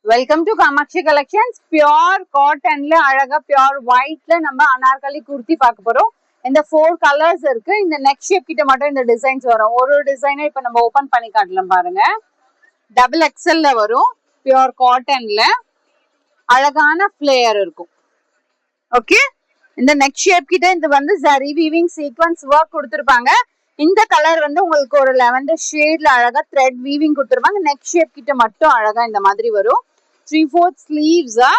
Welcome to Kamakshi collections. Pure காட்டன்ல அழகா pure ஒயிட்ல நம்ம அனார்கலி குர்த்தி பார்க்க போறோம். இந்த 4 கலர்ஸ் இருக்கு. இந்த நெக் ஷேப் கிட்ட மட்டும் இந்த டிசைன்ஸ் வரும். ஒரு டிசைனை இப்ப நம்ம ஓபன் பண்ணி காட்டலாம் பாருங்க. டபுள் எக்ஸ்எல்ல வரும். பியோர் காட்டன்ல அழகான ஃபிளேயர் இருக்கும். ஓகே, இந்த நெக் ஷேப் கிட்ட இது வந்து ஜரி வீவிங் சீக்வன்ஸ் ஒர்க் கொடுத்துருப்பாங்க. இந்த கலர் வந்து உங்களுக்கு ஒரு லெவண்டர் ஷேட்ல அழகா த்ரெட் வீவிங் கொடுத்துருப்பாங்க. நெக் ஷேப் கிட்ட மட்டும் அழகா இந்த மாதிரி வரும். 3/4 ஸ்லீவ்ஸா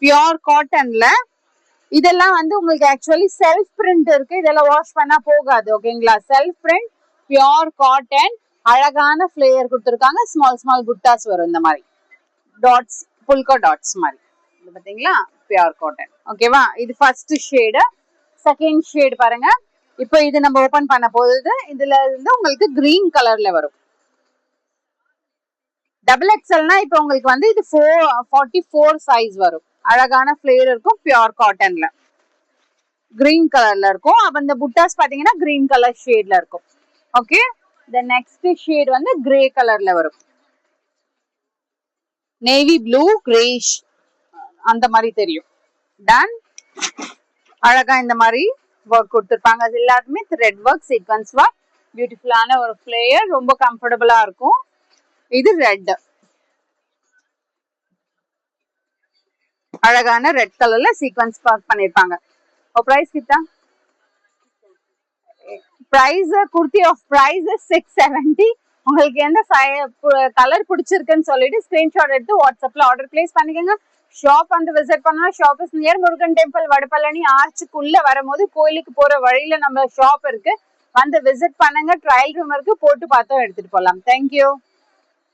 பியோர் காட்டன்ல. இதெல்லாம் வந்து உங்களுக்கு ஆக்சுவலி செல்ஃப் பிரிண்ட் இருக்கு. இதெல்லாம் வாஷ் பண்ணா போகாது. ஓகேங்களா, செல்ஃப் பிரிண்ட் பியோர் காட்டன். அழகான ஃபிளேயர் கொடுத்துருக்காங்க. ஸ்மால் ஸ்மால் புட்டாஸ் வரும். இந்த மாதிரி டாட்ஸ், புல்கா டாட்ஸ் மாதிரி. இது பாத்தீங்களா, பியோர் காட்டன். ஓகேவா, இது ஃபர்ஸ்ட் ஷேடு. செகண்ட் ஷேடு பாருங்க. இப்போ இது நம்ம ஓபன் பண்ண போகுது. இதுல இருந்து உங்களுக்கு கிரீன் கலர்ல வரும். டபுள் எக்ஸ்எல்னா இப்போ உங்களுக்கு வந்து இது 44 சைஸ் வரும். அழகான ஃபிளேர் இருக்கும். பியோர் காட்டன்ல கிரீன் கலர்ல இருக்கும். அப்ப இந்த புட்டாஸ் பாத்தீங்கன்னா கிரீன் கலர் ஷேட்ல இருக்கும். ஓகே, இந்த நெக்ஸ்ட் ஷேட் வந்து கிரே கலர்ல வரும். நேவி ப்ளூ கிரேஷ் அந்த மாதிரி தெரியும். டன். அழகா இந்த மாதிரி ஒர்க் கொடுத்துருப்பாங்க. அது எல்லாருமே த்ரெட் ஒர்க், சீக்வன்ஸ் ஒர்க். பியூட்டிஃபுல்லான ஒரு ஃபிளேயர், ரொம்ப கம்ஃபர்டபுளா இருக்கும். இது ரெட், அழகான ரெட் கலர்ல சீக்வன்ஸ் ஒர்க் பண்ணிருப்பாங்க. பிரைஸ் கிட்டா பிரைஸ் குர்த்தி ஆஃப் பிரைஸ் 670. உங்களுக்கு எந்த கலர் பிடிச்சிருக்குன்னு சொல்லிட்டு ஸ்கிரீன்ஷாட் எடுத்து வாட்ஸ்அப்ல ஆர்டர் பிளேஸ் பண்ணிக்கோங்க. ஷாப் வந்து விசிட் பண்ணலாம். Shop is near Murugan temple, Vadapalani ஆர்ச்சுக்குள்ள வரும்போது கோயிலுக்கு போற வழியில நம்ம ஷாப் இருக்கு. வந்து விசிட் பண்ணுங்க. ட்ரையல் ரூம் இருக்கு, போட்டு பார்த்தோம் எடுத்துட்டு போகலாம். தேங்க்யூ.